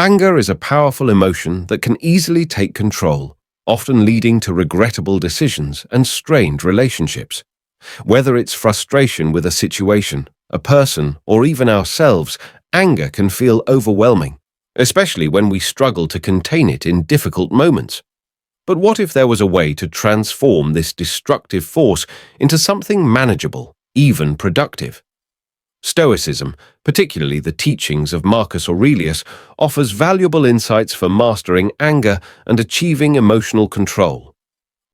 Anger is a powerful emotion that can easily take control, often leading to regrettable decisions and strained relationships. Whether it's frustration with a situation, a person, or even ourselves, anger can feel overwhelming, especially when we struggle to contain it in difficult moments. But what if there was a way to transform this destructive force into something manageable, even productive? Stoicism, particularly the teachings of Marcus Aurelius, offers valuable insights for mastering anger and achieving emotional control.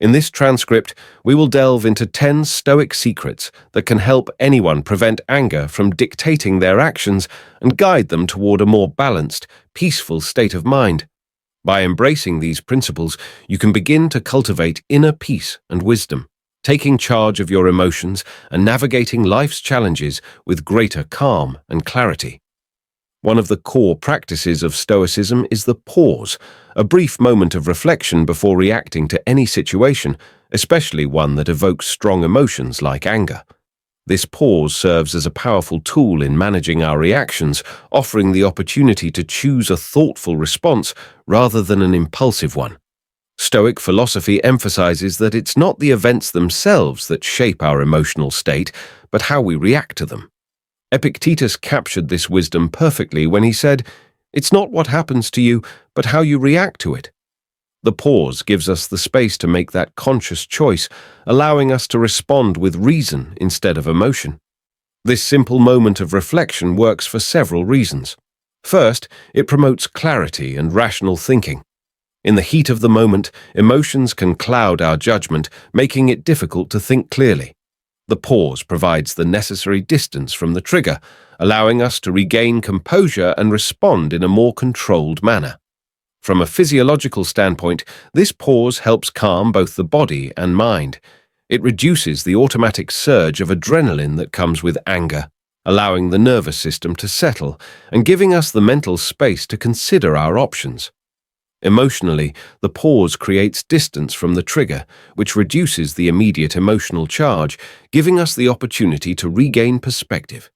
In this transcript, we will delve into 10 Stoic secrets that can help anyone prevent anger from dictating their actions and guide them toward a more balanced, peaceful state of mind. By embracing these principles, you can begin to cultivate inner peace and wisdom, taking charge of your emotions and navigating life's challenges with greater calm and clarity. One of the core practices of Stoicism is the pause, a brief moment of reflection before reacting to any situation, especially one that evokes strong emotions like anger. This pause serves as a powerful tool in managing our reactions, offering the opportunity to choose a thoughtful response rather than an impulsive one. Stoic philosophy emphasizes that it's not the events themselves that shape our emotional state, but how we react to them. Epictetus captured this wisdom perfectly when he said, "It's not what happens to you, but how you react to it." The pause gives us the space to make that conscious choice, allowing us to respond with reason instead of emotion. This simple moment of reflection works for several reasons. First, it promotes clarity and rational thinking. In the heat of the moment, emotions can cloud our judgment, making it difficult to think clearly. The pause provides the necessary distance from the trigger, allowing us to regain composure and respond in a more controlled manner. From a physiological standpoint, this pause helps calm both the body and mind. It reduces the automatic surge of adrenaline that comes with anger, allowing the nervous system to settle and giving us the mental space to consider our options. Emotionally, the pause creates distance from the trigger, which reduces the immediate emotional charge, giving us the opportunity to regain perspective.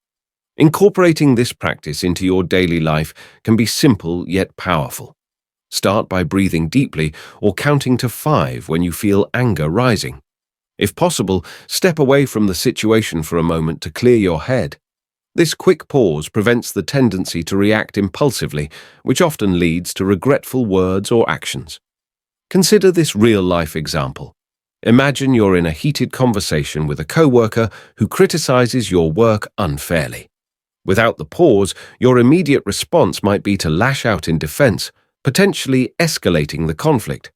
Incorporating this practice into your daily life can be simple yet powerful. Start by breathing deeply or counting to 5 when you feel anger rising. If possible, step away from the situation for a moment to clear your head. This quick pause prevents the tendency to react impulsively, which often leads to regretful words or actions. Consider this real-life example. Imagine you're in a heated conversation with a coworker who criticizes your work unfairly. Without the pause, your immediate response might be to lash out in defense, potentially escalating the conflict.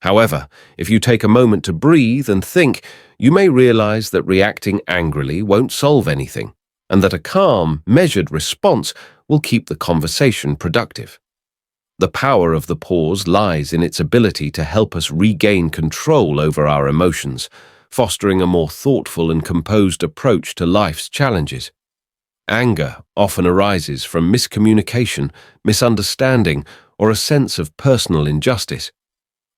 However, if you take a moment to breathe and think, you may realize that reacting angrily won't solve anything, and that a calm, measured response will keep the conversation productive. The power of the pause lies in its ability to help us regain control over our emotions, fostering a more thoughtful and composed approach to life's challenges. Anger often arises from miscommunication, misunderstanding, or a sense of personal injustice.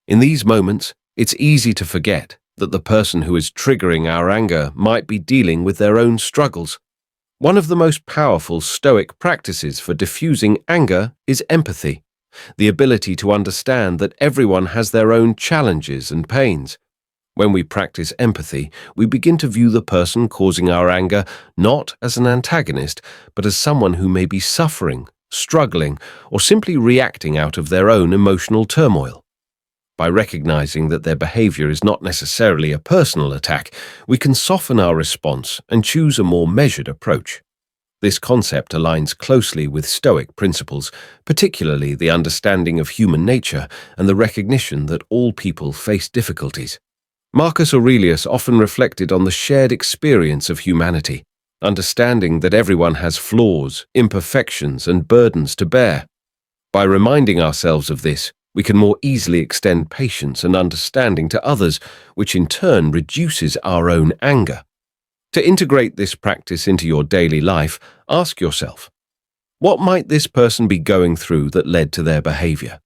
In these moments, it's easy to forget that the person who is triggering our anger might be dealing with their own struggles. One of the most powerful Stoic practices for diffusing anger is empathy, the ability to understand that everyone has their own challenges and pains. When we practice empathy, we begin to view the person causing our anger not as an antagonist, but as someone who may be suffering, struggling, or simply reacting out of their own emotional turmoil. By recognizing that their behavior is not necessarily a personal attack, we can soften our response and choose a more measured approach. This concept aligns closely with Stoic principles, particularly the understanding of human nature and the recognition that all people face difficulties. Marcus Aurelius often reflected on the shared experience of humanity, understanding that everyone has flaws, imperfections, and burdens to bear. By reminding ourselves of this, we can more easily extend patience and understanding to others, which in turn reduces our own anger. To integrate this practice into your daily life, ask yourself, what might this person be going through that led to their behavior?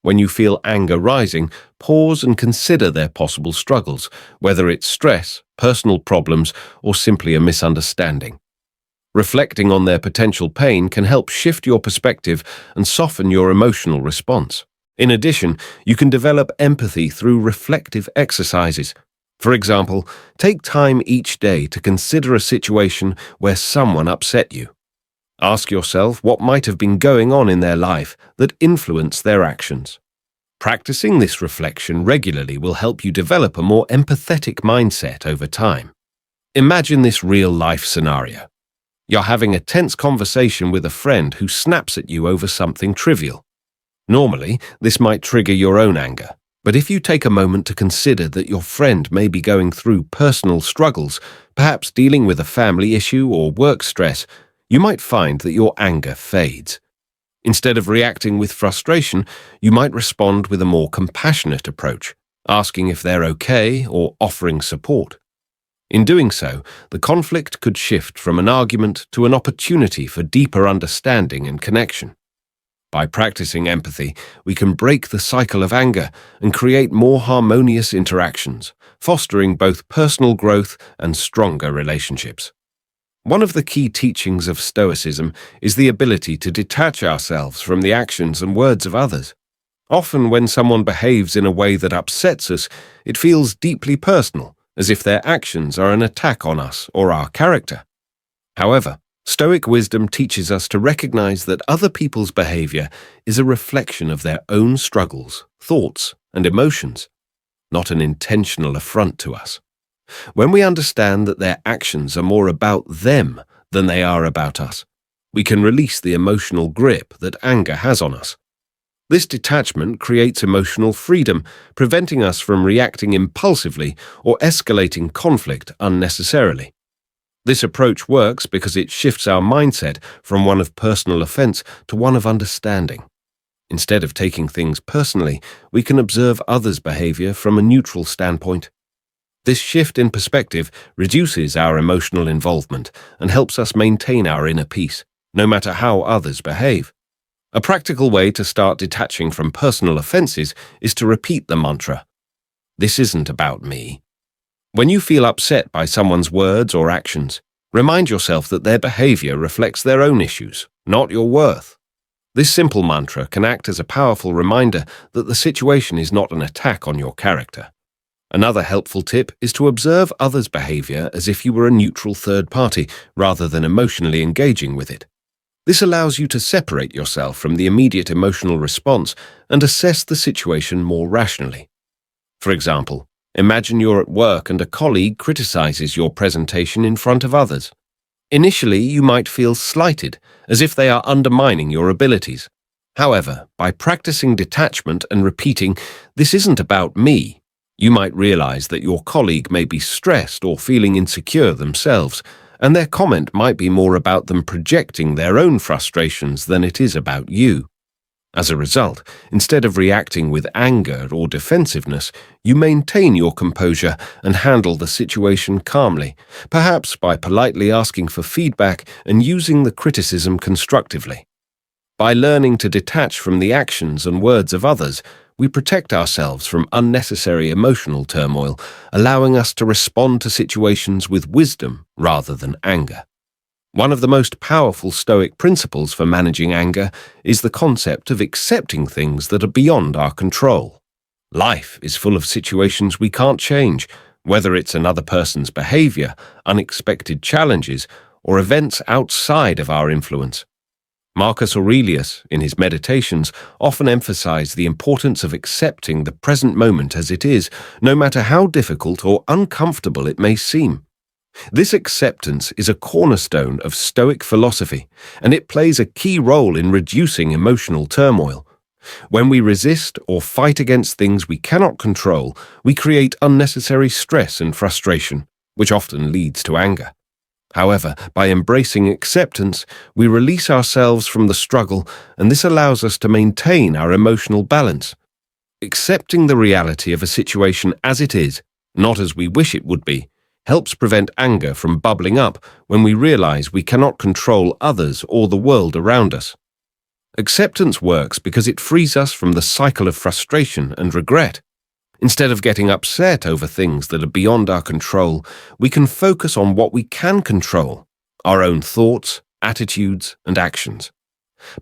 When you feel anger rising, pause and consider their possible struggles, whether it's stress, personal problems, or simply a misunderstanding. Reflecting on their potential pain can help shift your perspective and soften your emotional response. In addition, you can develop empathy through reflective exercises. For example, take time each day to consider a situation where someone upset you. Ask yourself what might have been going on in their life that influenced their actions. Practicing this reflection regularly will help you develop a more empathetic mindset over time. Imagine this real-life scenario. You're having a tense conversation with a friend who snaps at you over something trivial. Normally, this might trigger your own anger, but if you take a moment to consider that your friend may be going through personal struggles, perhaps dealing with a family issue or work stress, you might find that your anger fades. Instead of reacting with frustration, you might respond with a more compassionate approach, asking if they're okay or offering support. In doing so, the conflict could shift from an argument to an opportunity for deeper understanding and connection. By practicing empathy, we can break the cycle of anger and create more harmonious interactions, fostering both personal growth and stronger relationships. One of the key teachings of Stoicism is the ability to detach ourselves from the actions and words of others. Often when someone behaves in a way that upsets us, it feels deeply personal, as if their actions are an attack on us or our character. However, Stoic wisdom teaches us to recognize that other people's behavior is a reflection of their own struggles, thoughts, and emotions, not an intentional affront to us. When we understand that their actions are more about them than they are about us, we can release the emotional grip that anger has on us. This detachment creates emotional freedom, preventing us from reacting impulsively or escalating conflict unnecessarily. This approach works because it shifts our mindset from one of personal offense to one of understanding. Instead of taking things personally, we can observe others' behavior from a neutral standpoint. This shift in perspective reduces our emotional involvement and helps us maintain our inner peace, no matter how others behave. A practical way to start detaching from personal offenses is to repeat the mantra, "This isn't about me." When you feel upset by someone's words or actions, remind yourself that their behavior reflects their own issues, not your worth. This simple mantra can act as a powerful reminder that the situation is not an attack on your character. Another helpful tip is to observe others' behavior as if you were a neutral third party, rather than emotionally engaging with it. This allows you to separate yourself from the immediate emotional response and assess the situation more rationally. For example, imagine you're at work and a colleague criticizes your presentation in front of others. Initially, you might feel slighted, as if they are undermining your abilities. However, by practicing detachment and repeating, "This isn't about me," you might realize that your colleague may be stressed or feeling insecure themselves, and their comment might be more about them projecting their own frustrations than it is about you. As a result, instead of reacting with anger or defensiveness, you maintain your composure and handle the situation calmly, perhaps by politely asking for feedback and using the criticism constructively. By learning to detach from the actions and words of others, we protect ourselves from unnecessary emotional turmoil, allowing us to respond to situations with wisdom rather than anger. One of the most powerful Stoic principles for managing anger is the concept of accepting things that are beyond our control. Life is full of situations we can't change, whether it's another person's behavior, unexpected challenges, or events outside of our influence. Marcus Aurelius, in his meditations, often emphasized the importance of accepting the present moment as it is, no matter how difficult or uncomfortable it may seem. This acceptance is a cornerstone of Stoic philosophy, and it plays a key role in reducing emotional turmoil. When we resist or fight against things we cannot control, we create unnecessary stress and frustration, which often leads to anger. However, by embracing acceptance, we release ourselves from the struggle, and this allows us to maintain our emotional balance. Accepting the reality of a situation as it is, not as we wish it would be, helps prevent anger from bubbling up when we realize we cannot control others or the world around us. Acceptance works because it frees us from the cycle of frustration and regret. Instead of getting upset over things that are beyond our control, we can focus on what we can control, our own thoughts, attitudes, and actions.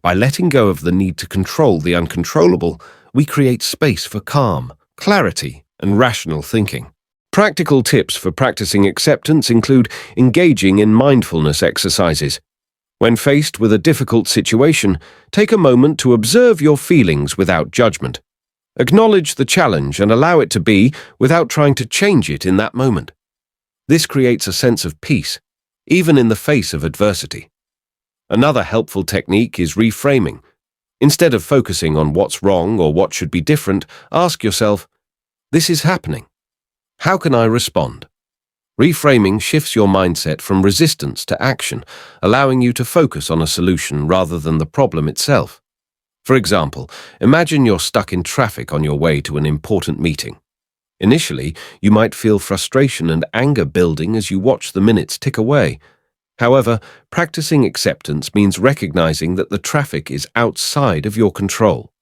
By letting go of the need to control the uncontrollable, we create space for calm, clarity, and rational thinking. Practical tips for practicing acceptance include engaging in mindfulness exercises. When faced with a difficult situation, take a moment to observe your feelings without judgment. Acknowledge the challenge and allow it to be without trying to change it in that moment. This creates a sense of peace, even in the face of adversity. Another helpful technique is reframing. Instead of focusing on what's wrong or what should be different, ask yourself, "This is happening. How can I respond?" Reframing shifts your mindset from resistance to action, allowing you to focus on a solution rather than the problem itself. For example, imagine you're stuck in traffic on your way to an important meeting. Initially, you might feel frustration and anger building as you watch the minutes tick away. However, practicing acceptance means recognizing that the traffic is outside of your control.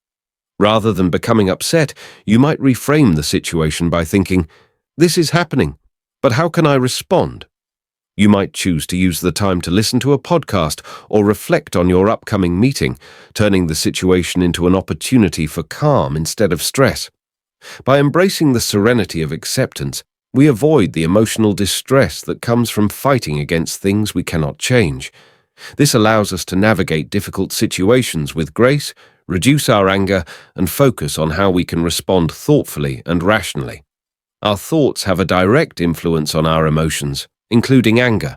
Rather than becoming upset, you might reframe the situation by thinking, "This is happening, but how can I respond?" You might choose to use the time to listen to a podcast or reflect on your upcoming meeting, turning the situation into an opportunity for calm instead of stress. By embracing the serenity of acceptance, we avoid the emotional distress that comes from fighting against things we cannot change. This allows us to navigate difficult situations with grace, reduce our anger, and focus on how we can respond thoughtfully and rationally. Our thoughts have a direct influence on our emotions, including anger.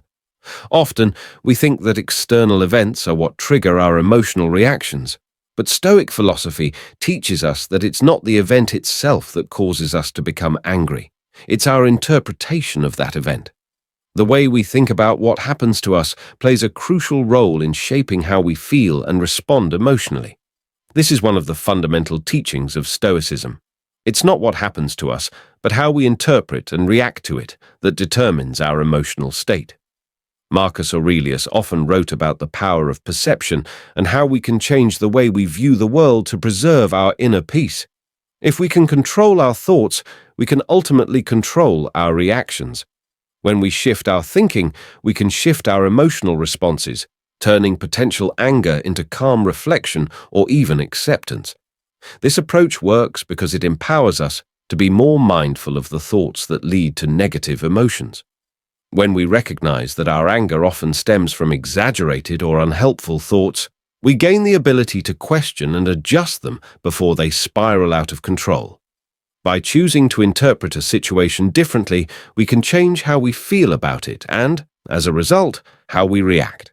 Often, we think that external events are what trigger our emotional reactions, but Stoic philosophy teaches us that it's not the event itself that causes us to become angry. It's our interpretation of that event. The way we think about what happens to us plays a crucial role in shaping how we feel and respond emotionally. This is one of the fundamental teachings of Stoicism. It's not what happens to us, but how we interpret and react to it that determines our emotional state. Marcus Aurelius often wrote about the power of perception and how we can change the way we view the world to preserve our inner peace. If we can control our thoughts, we can ultimately control our reactions. When we shift our thinking, we can shift our emotional responses, turning potential anger into calm reflection or even acceptance. This approach works because it empowers us to be more mindful of the thoughts that lead to negative emotions. When we recognize that our anger often stems from exaggerated or unhelpful thoughts, we gain the ability to question and adjust them before they spiral out of control. By choosing to interpret a situation differently, we can change how we feel about it and, as a result, how we react.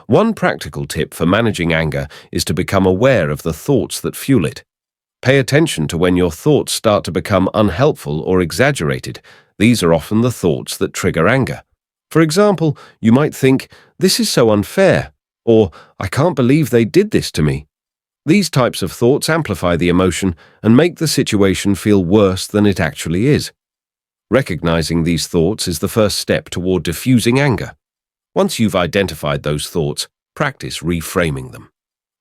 One practical tip for managing anger is to become aware of the thoughts that fuel it. Pay attention to when your thoughts start to become unhelpful or exaggerated. These are often the thoughts that trigger anger. For example, you might think, "This is so unfair," or "I can't believe they did this to me." These types of thoughts amplify the emotion and make the situation feel worse than it actually is. Recognizing these thoughts is the first step toward diffusing anger. Once you've identified those thoughts, practice reframing them.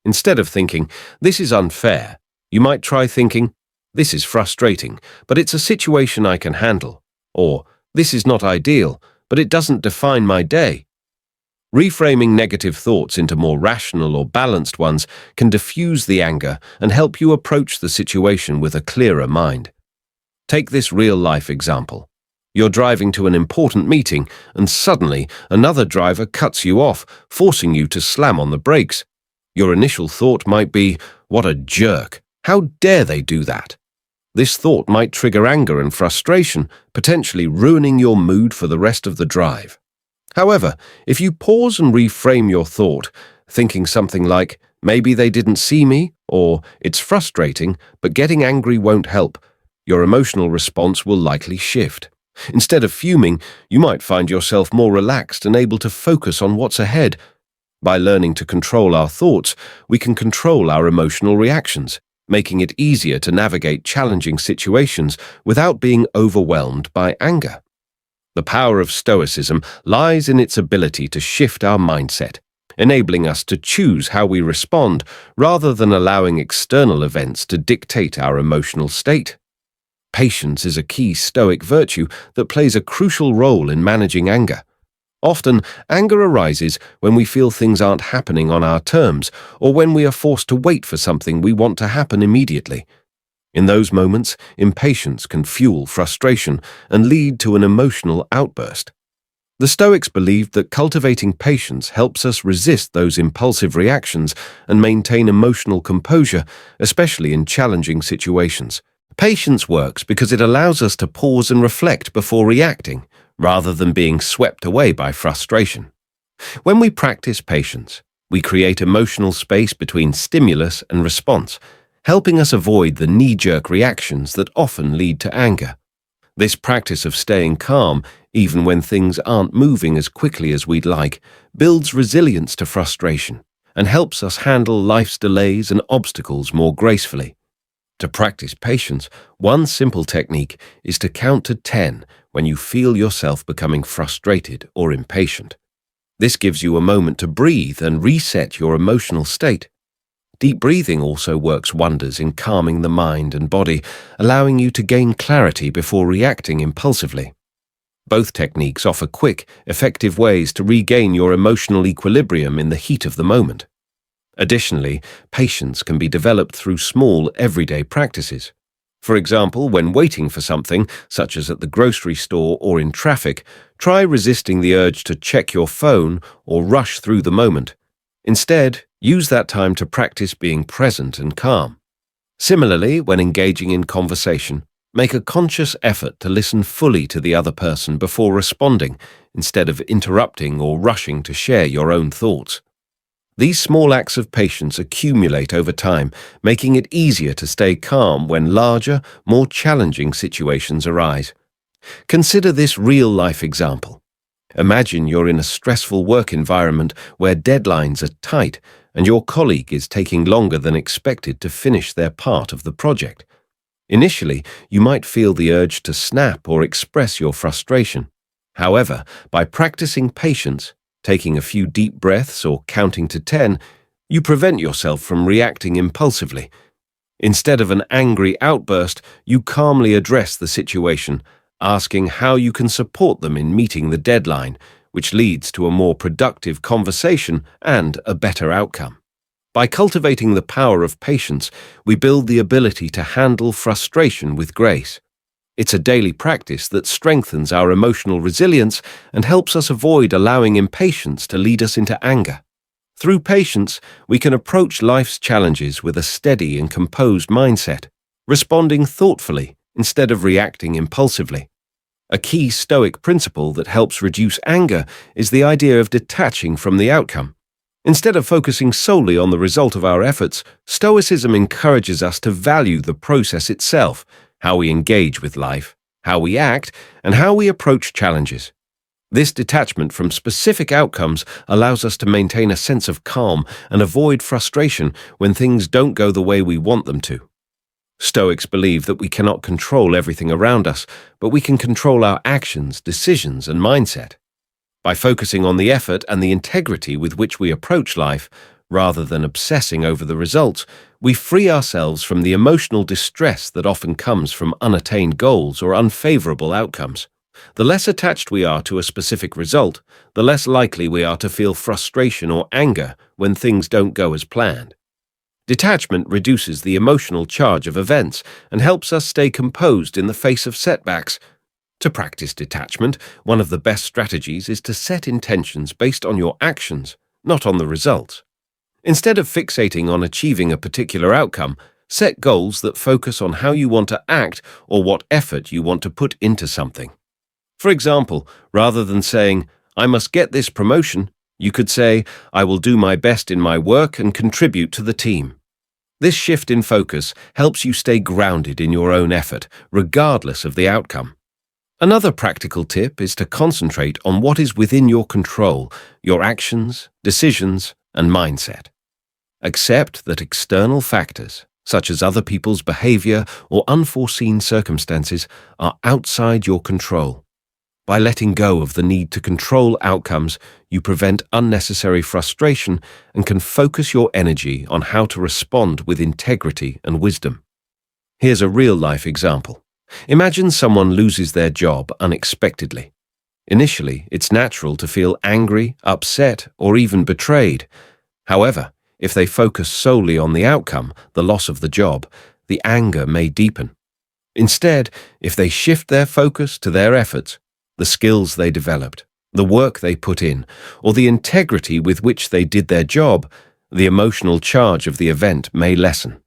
Instead of thinking, "This is unfair," you might try thinking, "This is frustrating, but it's a situation I can handle," or "This is not ideal, but it doesn't define my day." Reframing negative thoughts into more rational or balanced ones can diffuse the anger and help you approach the situation with a clearer mind. Take this real-life example. You're driving to an important meeting, and suddenly another driver cuts you off, forcing you to slam on the brakes. Your initial thought might be, "What a jerk! How dare they do that?" This thought might trigger anger and frustration, potentially ruining your mood for the rest of the drive. However, if you pause and reframe your thought, thinking something like, "Maybe they didn't see me," or "It's frustrating, but getting angry won't help," your emotional response will likely shift. Instead of fuming, you might find yourself more relaxed and able to focus on what's ahead. By learning to control our thoughts, we can control our emotional reactions, making it easier to navigate challenging situations without being overwhelmed by anger. The power of Stoicism lies in its ability to shift our mindset, enabling us to choose how we respond rather than allowing external events to dictate our emotional state. Patience is a key Stoic virtue that plays a crucial role in managing anger. Often, anger arises when we feel things aren't happening on our terms or when we are forced to wait for something we want to happen immediately. In those moments, impatience can fuel frustration and lead to an emotional outburst. The Stoics believed that cultivating patience helps us resist those impulsive reactions and maintain emotional composure, especially in challenging situations. Patience works because it allows us to pause and reflect before reacting, rather than being swept away by frustration. When we practice patience, we create emotional space between stimulus and response, helping us avoid the knee-jerk reactions that often lead to anger. This practice of staying calm, even when things aren't moving as quickly as we'd like, builds resilience to frustration and helps us handle life's delays and obstacles more gracefully. To practice patience, one simple technique is to count to 10 when you feel yourself becoming frustrated or impatient. This gives you a moment to breathe and reset your emotional state. Deep breathing also works wonders in calming the mind and body, allowing you to gain clarity before reacting impulsively. Both techniques offer quick, effective ways to regain your emotional equilibrium in the heat of the moment. Additionally, patience can be developed through small, everyday practices. For example, when waiting for something, such as at the grocery store or in traffic, try resisting the urge to check your phone or rush through the moment. Instead, use that time to practice being present and calm. Similarly, when engaging in conversation, make a conscious effort to listen fully to the other person before responding, instead of interrupting or rushing to share your own thoughts. These small acts of patience accumulate over time, making it easier to stay calm when larger, more challenging situations arise. Consider this real-life example. Imagine you're in a stressful work environment where deadlines are tight and your colleague is taking longer than expected to finish their part of the project. Initially, you might feel the urge to snap or express your frustration. However, by practicing patience, taking a few deep breaths or counting to 10, you prevent yourself from reacting impulsively. Instead of an angry outburst, you calmly address the situation, asking how you can support them in meeting the deadline, which leads to a more productive conversation and a better outcome. By cultivating the power of patience, we build the ability to handle frustration with grace. It's a daily practice that strengthens our emotional resilience and helps us avoid allowing impatience to lead us into anger. Through patience, we can approach life's challenges with a steady and composed mindset, responding thoughtfully instead of reacting impulsively. A key Stoic principle that helps reduce anger is the idea of detaching from the outcome. Instead of focusing solely on the result of our efforts, Stoicism encourages us to value the process itself, how we engage with life, how we act, and how we approach challenges. This detachment from specific outcomes allows us to maintain a sense of calm and avoid frustration when things don't go the way we want them to. Stoics believe that we cannot control everything around us, but we can control our actions, decisions, and mindset. By focusing on the effort and the integrity with which we approach life, rather than obsessing over the results, we free ourselves from the emotional distress that often comes from unattained goals or unfavorable outcomes. The less attached we are to a specific result, the less likely we are to feel frustration or anger when things don't go as planned. Detachment reduces the emotional charge of events and helps us stay composed in the face of setbacks. To practice detachment, one of the best strategies is to set intentions based on your actions, not on the results. Instead of fixating on achieving a particular outcome, set goals that focus on how you want to act or what effort you want to put into something. For example, rather than saying, "I must get this promotion," you could say, "I will do my best in my work and contribute to the team." This shift in focus helps you stay grounded in your own effort, regardless of the outcome. Another practical tip is to concentrate on what is within your control, your actions, decisions, and mindset. Accept that external factors, such as other people's behavior or unforeseen circumstances, are outside your control. By letting go of the need to control outcomes, you prevent unnecessary frustration and can focus your energy on how to respond with integrity and wisdom. Here's a real-life example. Imagine someone loses their job unexpectedly. Initially, it's natural to feel angry, upset, or even betrayed. However, if they focus solely on the outcome, the loss of the job, the anger may deepen. Instead, if they shift their focus to their efforts, the skills they developed, the work they put in, or the integrity with which they did their job, the emotional charge of the event may lessen.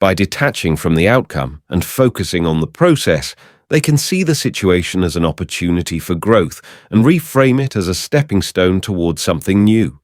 By detaching from the outcome and focusing on the process, they can see the situation as an opportunity for growth and reframe it as a stepping stone towards something new.